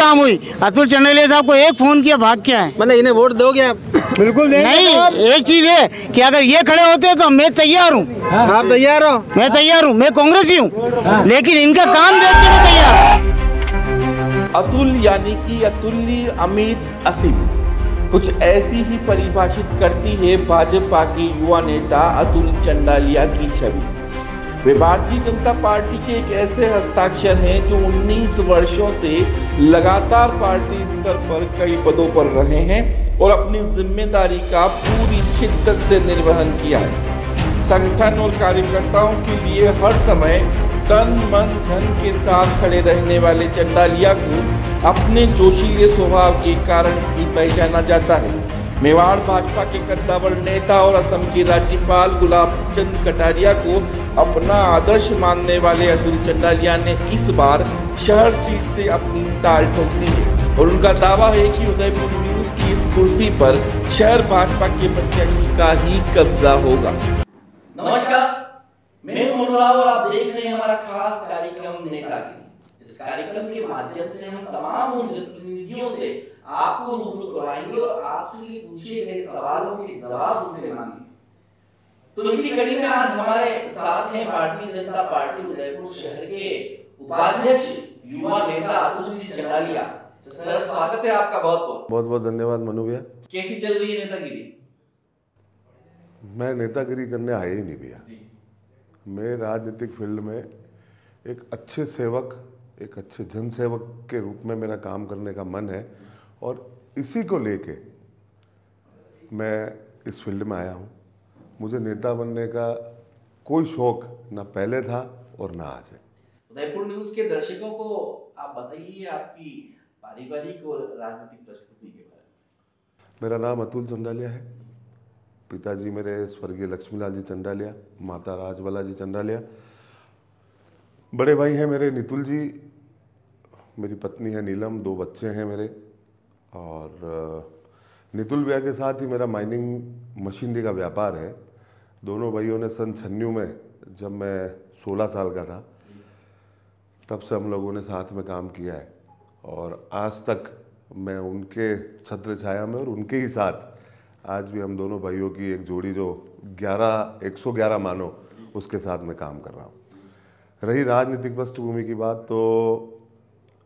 काम हुई। अतुल चंडालिया साहब को एक फोन किया, भाग क्या है। मतलब इन्हें वोट दोगे आप? बिल्कुल नहीं। एक चीज है कि अगर ये खड़े होते तो मैं तैयार हूँ। आप तैयार हो? मैं तैयार हूँ, मैं कांग्रेसी हूँ, लेकिन इनका काम देख के मैं तैयार हूँ। अतुल यानी कि अतुल्य, अमित, असीम, कुछ ऐसी ही परिभाषित करती है भाजपा के युवा नेता अतुल चंडालिया की छवि। वे भारतीय जनता पार्टी के एक ऐसे हस्ताक्षर हैं जो 19 वर्षों से लगातार पार्टी स्तर पर कई पदों पर रहे हैं और अपनी जिम्मेदारी का पूरी शिद्दत से निर्वहन किया है। संगठन और कार्यकर्ताओं के लिए हर समय तन मन धन के साथ खड़े रहने वाले चंडालिया को अपने जोशीले स्वभाव के कारण भी पहचाना जाता है। मेवाड़ भाजपा के कद्दावर नेता और असम के राज्यपाल गुलाब चंद कटारिया को अपना आदर्श मानने वाले अतुल चंडालिया ने इस बार शहर सीट से अपनी ताल ठोक दी है और उनका दावा है कि उदयपुर न्यूज की इस कुर्सी पर शहर भाजपा के प्रत्याशी का ही कब्जा होगा। नमस्कार, मैं हूं मनोराव और आप देख रहे हैं हमारा खास कार्यक्रम नेतागिरी। इस कार्यक्रम के माध्यम से हम तमाम उन जनप्रतिनिधियों से आपको रूबरू करवाएंगे और आपसे पूछे गए सवालों के जवाब उनसे मांगेंगे। तो इसी कड़ी में आज हमारे साथ हैं भारतीय जनता पार्टी उदयपुर शहर के उपाध्यक्ष युवा नेता अतुल जी चंडालिया। सर, स्वागत है आपका। बहुत बहुत धन्यवाद मनु भैया। कैसी चल रही है नेतागिरी? मैं नेतागिरी करने आया ही नहीं भैया। मैं राजनीतिक फील्ड में एक अच्छे सेवक, एक अच्छे जनसेवक के रूप में मेरा काम करने का मन है और इसी को लेके मैं इस फील्ड में आया हूँ। मुझे नेता बनने का कोई शौक ना पहले था और ना आज है। उदयपुर न्यूज के दर्शकों को आप बताइए आपकी पारिवारिक और राजनीतिक पृष्ठभूमि के बारे में। मेरा नाम अतुल चंडालिया है। पिताजी मेरे स्वर्गीय लक्ष्मीलाल जी चंडालिया, माता राजबाला जी चंडालिया। बड़े भाई हैं मेरे नितुल जी, मेरी पत्नी है नीलम, 2 बच्चे हैं मेरे। और नितुल भैया के साथ ही मेरा माइनिंग मशीनरी का व्यापार है। दोनों भाइयों ने सन 96 में, जब मैं 16 साल का था, तब से हम लोगों ने साथ में काम किया है और आज तक मैं उनके छत्र छाया में और उनके ही साथ आज भी हम दोनों भाइयों की एक जोड़ी जो 111 मानो, उसके साथ मैं काम कर रहा हूँ। रही राजनीतिक पृष्ठभूमि की बात, तो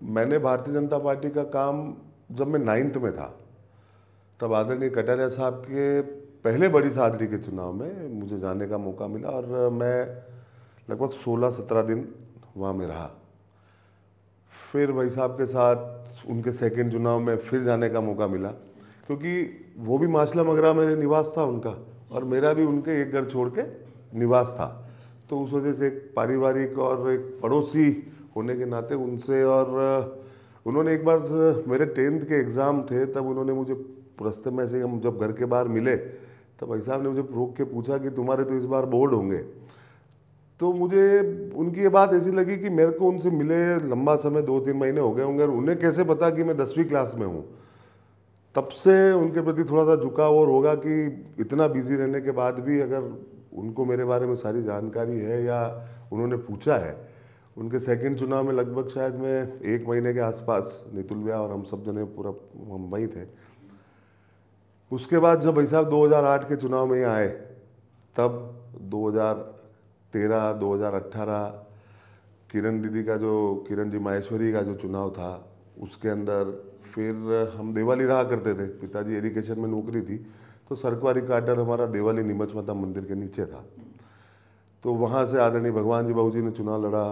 मैंने भारतीय जनता पार्टी का काम जब मैं 9th में था, तब आदरणीय कटारिया साहब के पहले बड़ी सादरी के चुनाव में मुझे जाने का मौका मिला और मैं लगभग 16-17 दिन वहाँ में रहा। फिर भाई साहब के साथ उनके सेकंड चुनाव में फिर जाने का मौका मिला, क्योंकि वो भी माचला मगरा मेरे निवास था उनका और मेरा भी उनके एक घर छोड़ के निवास था। तो उस वजह से एक पारिवारिक और एक पड़ोसी होने के नाते उनसे, और उन्होंने एक बार मेरे 10th के एग्ज़ाम थे, तब उन्होंने मुझे रास्ते में से, हम जब घर के बाहर मिले, तब भाई साहब ने मुझे रोक के पूछा कि तुम्हारे तो इस बार बोर्ड होंगे। तो मुझे उनकी ये बात ऐसी लगी कि मेरे को उनसे मिले लंबा समय, 2-3 महीने हो गए होंगे, और उन्हें कैसे पता कि मैं 10वीं क्लास में हूँ। तब से उनके प्रति थोड़ा सा झुकाव और होगा कि इतना बिजी रहने के बाद भी अगर उनको मेरे बारे में सारी जानकारी है या उन्होंने पूछा है। उनके सेकंड चुनाव में लगभग शायद मैं 1 महीने के आसपास, नितुल भैया और हम सब जने पूरा मुंबई थे। उसके बाद जब भाई साहब 2008 के चुनाव में आए, तब 2013, 2018 किरण दीदी का जो, किरण जी माहेश्वरी का जो चुनाव था, उसके अंदर फिर हम देवाली रहा करते थे। पिताजी एजुकेशन में नौकरी थी, तो सरकारी क्वार्टर हमारा देवाली नीमच माता मंदिर के नीचे था। तो वहाँ से आदरणीय भगवान जी बाबू जी ने चुनाव लड़ा,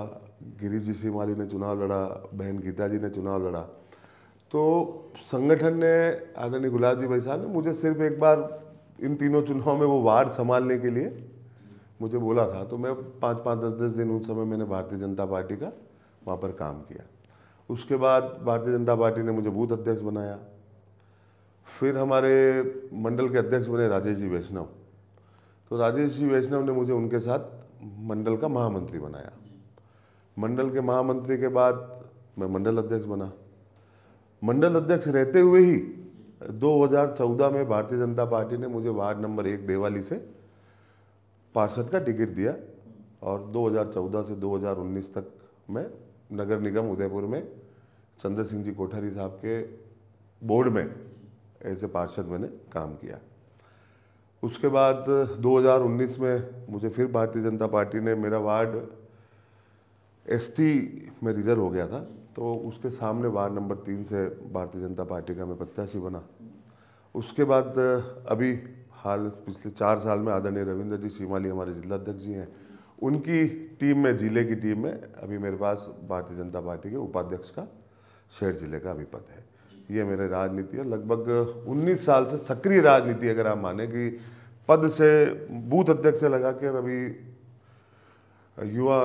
गिरीश जी सिमाली ने चुनाव लड़ा, बहन गीता जी ने चुनाव लड़ा। तो संगठन ने, आदरणीय गुलाब जी भाई साहब ने मुझे सिर्फ एक बार इन तीनों चुनाव में वो वार्ड संभालने के लिए मुझे बोला था। तो मैं 5-5, 10-10 दिन उन समय मैंने भारतीय जनता पार्टी का वहाँ पर काम किया। उसके बाद भारतीय जनता पार्टी ने मुझे बूथ अध्यक्ष बनाया। फिर हमारे मंडल के अध्यक्ष बने राजेश जी वैष्णव। तो राजेश जी वैष्णव ने मुझे उनके साथ मंडल का महामंत्री बनाया। मंडल के महामंत्री के बाद मैं मंडल अध्यक्ष बना। मंडल अध्यक्ष रहते हुए ही 2014 में भारतीय जनता पार्टी ने मुझे वार्ड नंबर 1 देवाली से पार्षद का टिकट दिया और 2014 से 2019 तक मैं नगर निगम उदयपुर में चंद्र सिंह जी कोठारी साहब के बोर्ड में ऐसे पार्षद मैंने काम किया। उसके बाद 2019 में मुझे फिर भारतीय जनता पार्टी ने, मेरा वार्ड एसटी में रिजर्व हो गया था, तो उसके सामने वार्ड नंबर 3 से भारतीय जनता पार्टी का मैं प्रत्याशी बना। उसके बाद अभी हाल पिछले 4 साल में आदरणीय रविंद्र जी श्रीमाली हमारे जिला अध्यक्ष जी हैं, उनकी टीम में, जिले की टीम में अभी मेरे पास भारतीय जनता पार्टी के उपाध्यक्ष का शहर जिले का अभी पद है। ये मेरे राजनीति है, लगभग 19 साल से सक्रिय राजनीति, अगर आप माने कि पद से बूथ अध्यक्ष से लगा कर अभी युवा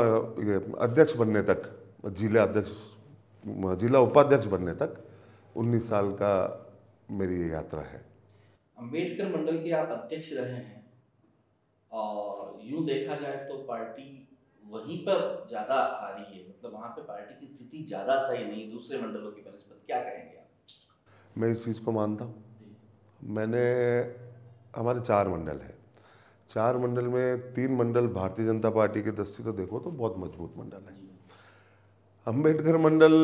अध्यक्ष बनने तक, जिला उपाध्यक्ष बनने तक 19 साल का मेरी ये यात्रा है। अंबेडकर मंडल के आप अध्यक्ष रहे हैं और यूं देखा जाए तो पार्टी वहीं पर ज्यादा आ रही है, मतलब वहां पे पार्टी की स्थिति ज्यादा सही नहीं दूसरे मंडलों की बनस्पत, क्या कहेंगे आप? मैं इस चीज़ को मानता हूँ। मैंने, हमारे 4 मंडल है, 4 मंडल में 3 मंडल भारतीय जनता पार्टी की दृष्टि तो देखो तो बहुत मजबूत मंडल है। अंबेडकर मंडल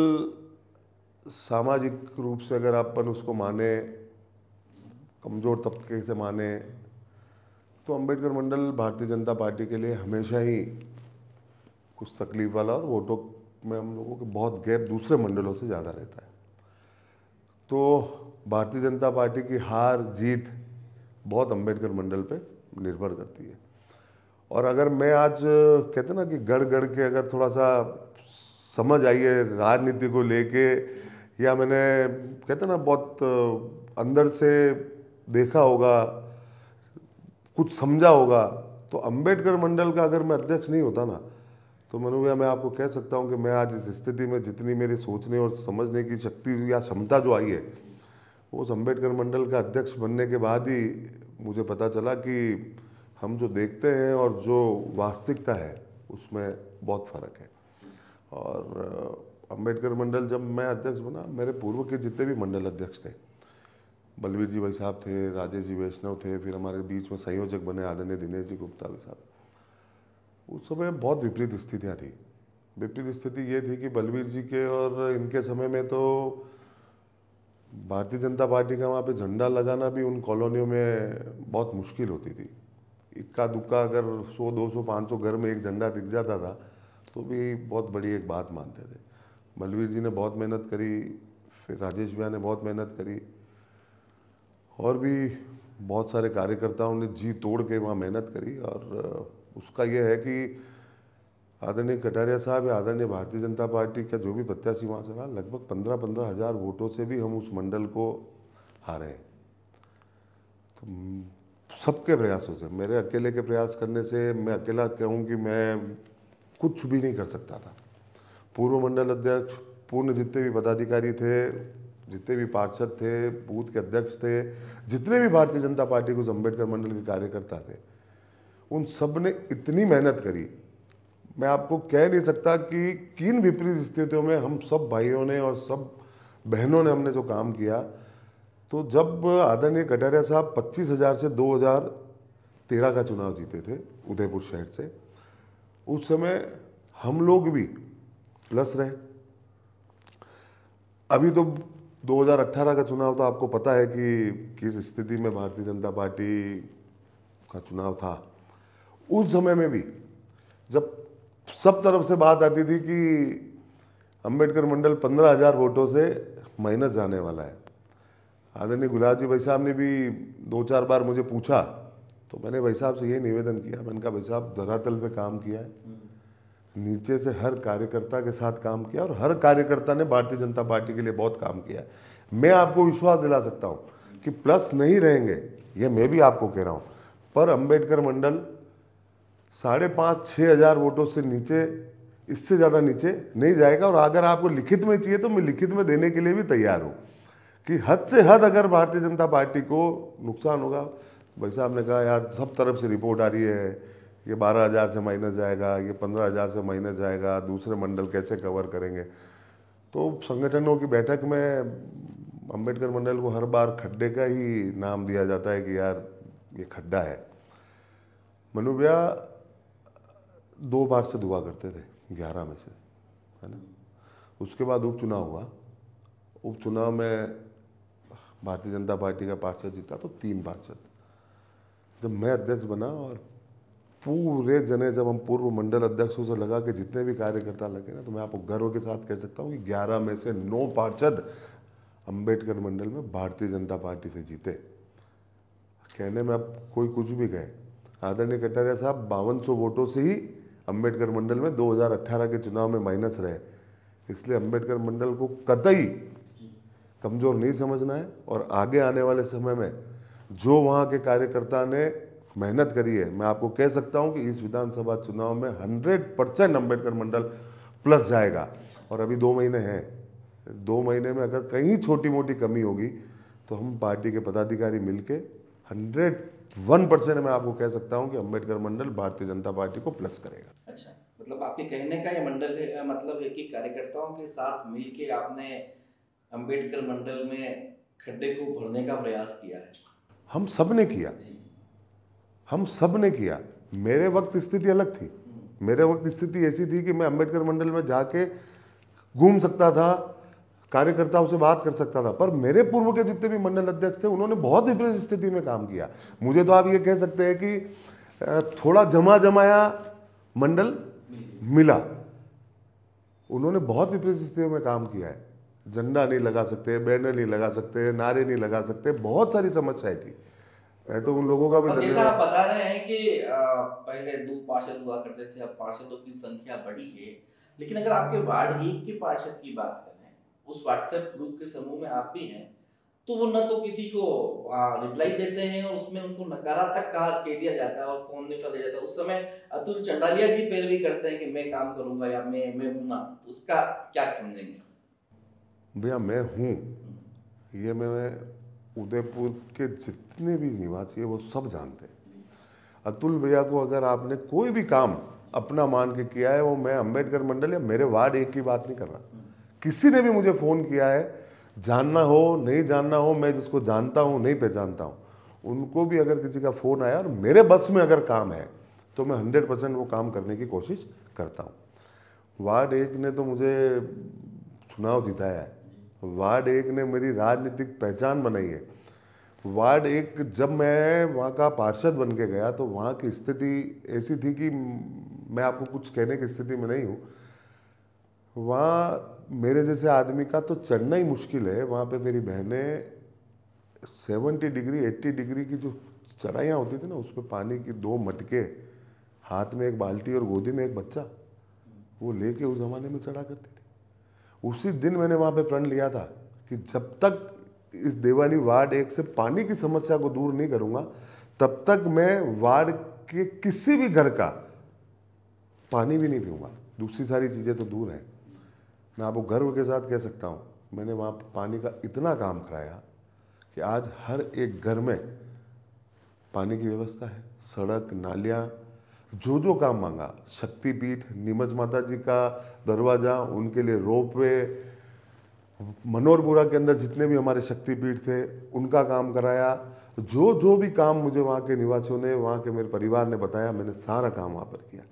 सामाजिक रूप से अगर अपन उसको माने, कमज़ोर तबके से माने, तो अंबेडकर मंडल भारतीय जनता पार्टी के लिए हमेशा ही कुछ तकलीफ वाला, और वोटों में हम लोगों के बहुत गैप दूसरे मंडलों से ज़्यादा रहता है। तो भारतीय जनता पार्टी की हार जीत बहुत अंबेडकर मंडल पे निर्भर करती है। और अगर मैं आज कहते ना कि गढ़ गढ़ के अगर थोड़ा सा समझ आई है राजनीति को लेके, या मैंने कहते ना बहुत अंदर से देखा होगा, कुछ समझा होगा, तो अंबेडकर मंडल का अगर मैं अध्यक्ष नहीं होता ना, तो मनु भैया मैं आपको कह सकता हूं कि मैं आज इस स्थिति में जितनी मेरी सोचने और समझने की शक्ति या क्षमता जो आई है, वो उस अंबेडकर मंडल का अध्यक्ष बनने के बाद ही मुझे पता चला कि हम जो देखते हैं और जो वास्तविकता है उसमें बहुत फ़र्क है। और अंबेडकर मंडल जब मैं अध्यक्ष बना, मेरे पूर्व के जितने भी मंडल अध्यक्ष थे, बलवीर जी भाई साहब थे, राजेश जी वैष्णव थे, फिर हमारे बीच में संयोजक बने आदरणीय दिनेश जी गुप्ता भी साहब, उस समय बहुत विपरीत स्थितियाँ थी। विपरीत स्थिति ये थी कि बलवीर जी के और इनके समय में तो भारतीय जनता पार्टी का वहाँ पे झंडा लगाना भी उन कॉलोनियों में बहुत मुश्किल होती थी। इक्का दुक्का अगर 100, 200, 500 घर में एक झंडा दिख जाता था तो भी बहुत बड़ी एक बात मानते थे। बलवीर जी ने बहुत मेहनत करी, फिर राजेश भैया ने बहुत मेहनत करी, और भी बहुत सारे कार्यकर्ताओं ने जी तोड़ के वहाँ मेहनत करी। और उसका यह है कि आदरणीय कटारिया साहब या आदरणीय भारतीय जनता पार्टी का जो भी प्रत्याशी वहाँ से रहा, लगभग 15-15 हज़ार वोटों से भी हम उस मंडल को हारे हैं। तो सबके प्रयासों से, मेरे अकेले के प्रयास करने से, मैं अकेला कहूँ कि मैं कुछ भी नहीं कर सकता था। पूर्व मंडल अध्यक्ष, पूर्ण जितने भी पदाधिकारी थे, जितने भी पार्षद थे, बूथ के अध्यक्ष थे, जितने भी भारतीय जनता पार्टी के उस अम्बेडकर मंडल के कार्यकर्ता थे, उन सब ने इतनी मेहनत करी, मैं आपको कह नहीं सकता कि किन विपरीत स्थितियों में हम सब भाइयों ने और सब बहनों ने हमने जो काम किया। तो जब आदरणीय कटारिया साहब 25,000 से 2013 का चुनाव जीते थे उदयपुर शहर से, उस समय हम लोग भी प्लस रहे। अभी तो 2018 का चुनाव तो आपको पता है कि किस स्थिति में भारतीय जनता पार्टी का चुनाव था। उस समय में भी जब सब तरफ से बात आती थी कि अंबेडकर मंडल 15,000 वोटों से माइनस जाने वाला है, आदरणीय गुलाब जी भाई साहब ने भी 2-4 बार मुझे पूछा, तो मैंने भाई साहब से ये निवेदन किया, मैंने कहा भाई साहब धरातल पे काम किया है, नीचे से हर कार्यकर्ता के साथ काम किया, और हर कार्यकर्ता ने भारतीय जनता पार्टी के लिए बहुत काम किया है। मैं आपको विश्वास दिला सकता हूँ कि प्लस नहीं रहेंगे, ये मैं भी आपको कह रहा हूँ, पर अंबेडकर मंडल 5,500-6 हज़ार वोटों से नीचे, इससे ज़्यादा नीचे नहीं जाएगा। और अगर आपको लिखित में चाहिए तो मैं लिखित में देने के लिए भी तैयार हूँ कि हद से हद अगर भारतीय जनता पार्टी को नुकसान होगा। भाई साहब ने कहा यार सब तरफ से रिपोर्ट आ रही है, ये 12,000 से माइनस जाएगा, ये 15,000 से माइनस जाएगा, दूसरे मंडल कैसे कवर करेंगे। तो संगठनों की बैठक में अंबेडकर मंडल को हर बार खड्डे का ही नाम दिया जाता है कि यार ये खड्डा है। मनु भैया 2 बार से दुआ करते थे 11 में से, है ना। उसके बाद उपचुनाव हुआ, उपचुनाव में भारतीय जनता पार्टी का पार्षद जीता तो 3 पार्षद। जब मैं अध्यक्ष बना और पूरे जने जब हम पूर्व मंडल अध्यक्षों से लगा के जितने भी कार्यकर्ता लगे ना, तो मैं आपको गर्व के साथ कह सकता हूँ कि 11 में से 9 पार्षद अंबेडकर मंडल में भारतीय जनता पार्टी से जीते। कहने में अब कोई कुछ भी कहे, आदरणीय कटारिया साहब 5200 वोटों से ही अंबेडकर मंडल में 2018 के चुनाव में माइनस रहे। इसलिए अंबेडकर मंडल को कतई कमज़ोर नहीं समझना है और आगे आने वाले समय में जो वहाँ के कार्यकर्ता ने मेहनत करी है, मैं आपको कह सकता हूँ कि इस विधानसभा चुनाव में 100% अंबेडकर मंडल प्लस जाएगा। और अभी 2 महीने हैं, 2 महीने में अगर कहीं छोटी मोटी कमी होगी तो हम पार्टी के पदाधिकारी मिलके 101% मैं आपको कह सकता हूँ कि अंबेडकर मंडल भारतीय जनता पार्टी को प्लस करेगा। अच्छा, मतलब आपके कहने का ये मंडल है, मतलब है कि कार्यकर्ताओं के साथ मिलके आपने अंबेडकर मंडल में खड्डे को भरने का प्रयास किया है। हम सब ने किया, हम सब ने किया। मेरे वक्त स्थिति अलग थी, मेरे वक्त स्थिति ऐसी थी कि मैं अंबेडकर मंडल में जाके घूम सकता था, कार्यकर्ताओं से बात कर सकता था, पर मेरे पूर्व के जितने भी मंडल अध्यक्ष थे उन्होंने बहुत विपरीत स्थिति में काम किया। मुझे तो आप ये कह सकते हैं कि थोड़ा जमाया मंडल मिला, उन्होंने बहुत विपरीत स्थिति में काम किया है। झंडा नहीं लगा सकते, बैनर नहीं लगा सकते, नारे नहीं लगा सकते, बहुत सारी समस्याएं थी। मैं तो उन लोगों का भी जैसा आप बता रहे हैं कि पहले 2 पार्षद हुआ करते थे, अब पार्षदों की संख्या बढ़ी है, लेकिन अगर आपके वार्ड 1 के पार्षद की बात करें, उस व्हाट्सएप ग्रुप के समूह में आप भी हैं, तो वो न तो किसी को रिप्लाई देते हैं और उसमें उनको नकारा तक कह दिया जाता है और फोन नहीं उठा दिया जाता है। उस समय अतुल चंडालिया जी पैरवी करते हैं कि मैं काम करूंगा या मैं हूं ना, तो उसका क्या समझेंगे? भैया मैं हूँ, ये मैं उदयपुर के जितने भी निवासी है वो सब जानते हैं। अतुल भैया को अगर आपने कोई भी काम अपना मान के किया है, वो मैं अंबेडकर मंडल या मेरे वार्ड 1 की बात नहीं कर रहा, किसी ने भी मुझे फ़ोन किया है, जानना हो नहीं जानना हो, मैं जिसको जानता हूँ नहीं पहचानता हूँ, उनको भी अगर किसी का फ़ोन आया और मेरे बस में अगर काम है तो मैं 100% वो काम करने की कोशिश करता हूँ। वार्ड 1 ने तो मुझे चुनाव जिताया है, वार्ड 1 ने मेरी राजनीतिक पहचान बनाई है। वार्ड 1 जब मैं वहाँ का पार्षद बन के गया तो वहाँ की स्थिति ऐसी थी कि मैं आपको कुछ कहने की स्थिति में नहीं हूँ। वहाँ मेरे जैसे आदमी का तो चढ़ना ही मुश्किल है। वहाँ पे मेरी बहनें 70 डिग्री 80 डिग्री की जो चढ़ाइयाँ होती थी ना, उस पर पानी की 2 मटके, हाथ में एक बाल्टी और गोदी में एक बच्चा, वो लेके उस ज़माने में चढ़ा करती थी। उसी दिन मैंने वहाँ पे प्रण लिया था कि जब तक इस देवाली वार्ड 1 से पानी की समस्या को दूर नहीं करूँगा, तब तक मैं वार्ड के किसी भी घर का पानी भी नहीं पीऊँगा। दूसरी सारी चीज़ें तो दूर हैं, मैं आपको गर्व के साथ कह सकता हूँ मैंने वहाँ पानी का इतना काम कराया कि आज हर एक घर में पानी की व्यवस्था है, सड़क नालियाँ, जो काम मांगा, शक्तिपीठ, नीमच माता जी का दरवाज़ा, उनके लिए रोपवे, मनोरपुरा के अंदर जितने भी हमारे शक्तिपीठ थे उनका काम कराया। जो भी काम मुझे वहाँ के निवासियों ने, वहाँ के मेरे परिवार ने बताया, मैंने सारा काम वहाँ पर किया।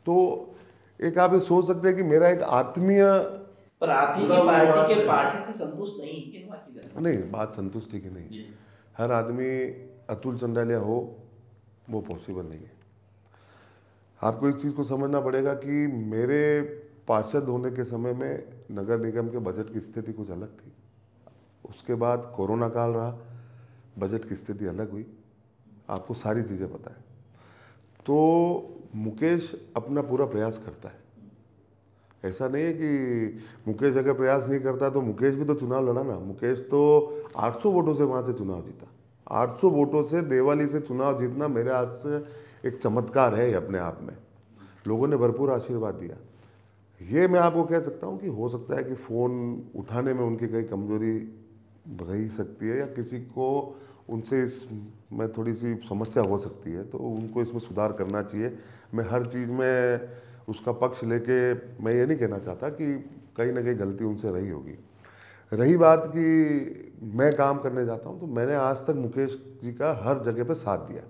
तो एक आप ये सोच सकते हैं कि मेरा एक आत्मीय, पर आप ही की पार्टी के पार्षद से संतुष्ट नहीं, बात संतुष्टि की नहीं। हर आदमी अतुल चंडालिया हो वो पॉसिबल नहीं है। आपको इस चीज़ को समझना पड़ेगा कि मेरे पार्षद होने के समय में नगर निगम के बजट की स्थिति कुछ अलग थी, उसके बाद कोरोना काल रहा, बजट की स्थिति अलग हुई, आपको सारी चीज़ें पता है। तो मुकेश अपना पूरा प्रयास करता है, ऐसा नहीं है कि मुकेश अगर प्रयास नहीं करता तो मुकेश भी तो चुनाव लड़ा ना। मुकेश तो 800 वोटों से वहाँ से चुनाव जीता, 800 वोटों से देवाली से चुनाव जीतना मेरे हाथ से एक चमत्कार है अपने आप में। लोगों ने भरपूर आशीर्वाद दिया। ये मैं आपको कह सकता हूँ कि हो सकता है कि फ़ोन उठाने में उनकी कई कमजोरी रही सकती है या किसी को उनसे इसमें थोड़ी सी समस्या हो सकती है, तो उनको इसमें सुधार करना चाहिए। मैं हर चीज़ में उसका पक्ष लेके मैं ये नहीं कहना चाहता कि कहीं ना कहीं गलती उनसे रही होगी। रही बात कि मैं काम करने जाता हूँ, तो मैंने आज तक मुकेश जी का हर जगह पे साथ दिया।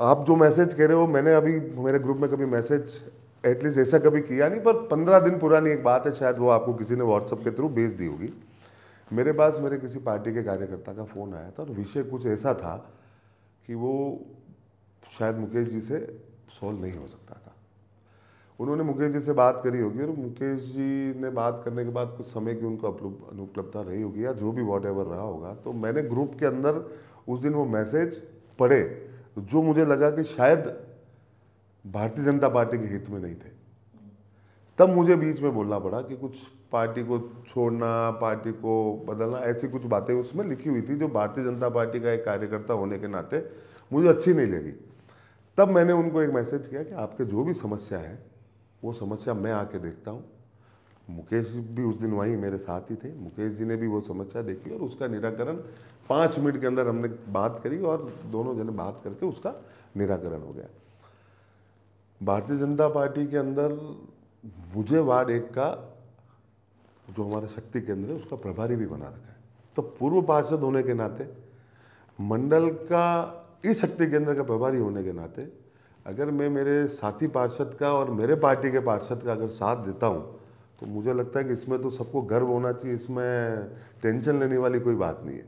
आप जो मैसेज कह रहे हो, मैंने अभी मेरे ग्रुप में कभी मैसेज एटलीस्ट ऐसा कभी किया नहीं, पर 15 दिन पुरानी एक बात है, शायद वो आपको किसी ने व्हाट्सएप के थ्रू भेज दी होगी। मेरे पास मेरे किसी पार्टी के कार्यकर्ता का फ़ोन आया था और विषय कुछ ऐसा था कि वो शायद मुकेश जी से सॉल्व नहीं हो सकता था। उन्होंने मुकेश जी से बात करी होगी और मुकेश जी ने बात करने के बाद कुछ समय की उनको अनुपलब्धता रही होगी या जो भी वॉट एवर रहा होगा, तो मैंने ग्रुप के अंदर उस दिन वो मैसेज पढ़े जो मुझे लगा कि शायद भारतीय जनता पार्टी के हित में नहीं थे। तब मुझे बीच में बोलना पड़ा कि कुछ पार्टी को छोड़ना, पार्टी को बदलना, ऐसी कुछ बातें उसमें लिखी हुई थी जो भारतीय जनता पार्टी का एक कार्यकर्ता होने के नाते मुझे अच्छी नहीं लगी। तब मैंने उनको एक मैसेज किया कि आपके जो भी समस्या है वो समस्या मैं आके देखता हूँ। मुकेश भी उस दिन वहीं मेरे साथ ही थे, मुकेश जी ने भी वो समस्या देखी और उसका निराकरण 5 मिनट के अंदर हमने बात करी और दोनों जने बात करके उसका निराकरण हो गया। भारतीय जनता पार्टी के अंदर मुझे वार्ड 1 का जो हमारा शक्ति केंद्र है उसका प्रभारी भी बना रखा है, तो पूर्व पार्षद होने के नाते, मंडल का इस शक्ति केंद्र का प्रभारी होने के नाते, अगर मैं मेरे साथी पार्षद का और मेरे पार्टी के पार्षद का अगर साथ देता हूं तो मुझे लगता है कि इसमें तो सबको गर्व होना चाहिए, इसमें टेंशन लेने वाली कोई बात नहीं है।